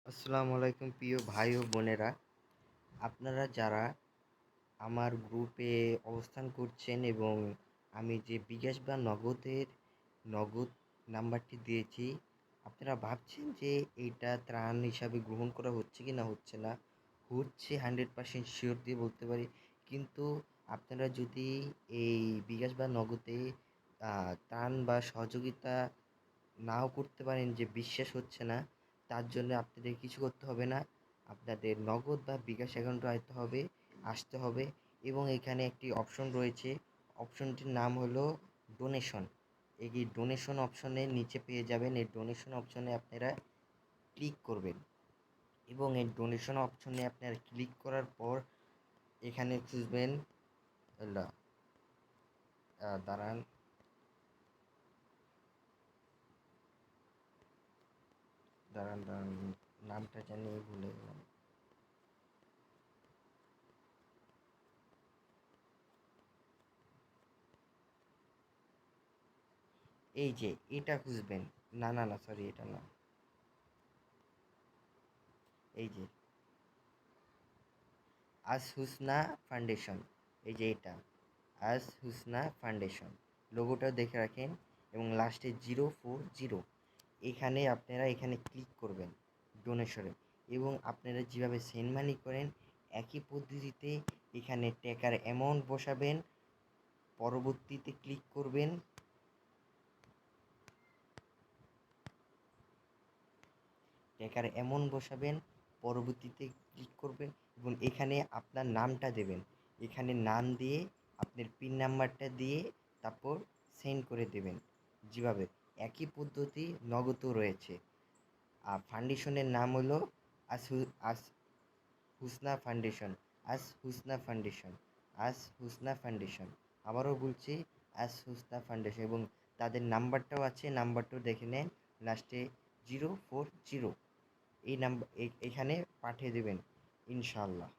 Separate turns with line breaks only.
আসসালামু আলাইকুম প্রিয় ভাই ও বোনেরা, আপনারা যারা আমার গ্রুপে অবস্থান করছেন এবং আমি যে বিকাশ বা নগদ নাম্বারটি দিয়েছি, আপনারা ভাবছেন যে এইটা ত্রাণ হিসাবে গ্রহণ করা হচ্ছে কি না হচ্ছে না। হচ্ছে 100% শিওর দিয়ে বলতে পারি। কিন্তু আপনারা যদি এই বিকাশ বা নগদে ত্রাণ বা সহযোগিতা নাও করতে পারেন, যে বিশ্বাস হচ্ছে না, তার জন্য আপনাদের কিছু করতে হবে না। আপনাদের নগদ বা বিকাশ অ্যাকাউন্টে আসতে হবে এবং এখানে একটি অপশন রয়েছে। অপশনটির নাম হলো ডোনেশন। এই ডোনেশন অপশনের নিচে পেয়ে যাবেন। এই ডোনেশন অপশনে আপনারা ক্লিক করবেন এবং এই ডোনেশন অপশনে আপনারা ক্লিক করার পর এখানে খুঁজবেন দাঁড়ান দাঁড়ান দাঁড়ান নামটা জানি ভুলে গেলাম। এই যে এটা খুঁজবেন। না না না, সরি, এটা না। এই যে আজ হুসনা ফাউন্ডেশন, এই যে এটা আজ হুসনা ফাউন্ডেশন, লোগোটা দেখে রাখেন এবং লাস্টে 040। এখানে ক্লিক করবেন ডোনেশনে এবং আপনারা যেভাবে সেন্ড মানি করেন একই পদ্ধতিতে এখানে টাকার অ্যামাউন্ট বসাবেন। পরবর্তীতে ক্লিক করবেন, টাকার অ্যামাউন্ট বসাবেন, পরবর্তীতে ক্লিক করবেন এবং এখানে আপনার নামটা দেবেন। এখানে নাম দিয়ে আপনার পিন নাম্বারটা দিয়ে তারপর সেন্ড করে দেবেন। যেভাবে একই পদ্ধতি নগদও রয়েছে। আর ফাউন্ডেশনের নাম হলো আস হুসনা ফাউন্ডেশন। আস হুসনা ফাউন্ডেশন। আস হুসনা ফাউন্ডেশন। আবারও বলছি, আস হুসনা ফাউন্ডেশন, এবং তাদের নাম্বারটাও আছে, নাম্বারটাও দেখে নেন, লাস্টে 040। এই নাম্বার এখানে পাঠিয়ে দেবেন ইনশাআল্লাহ।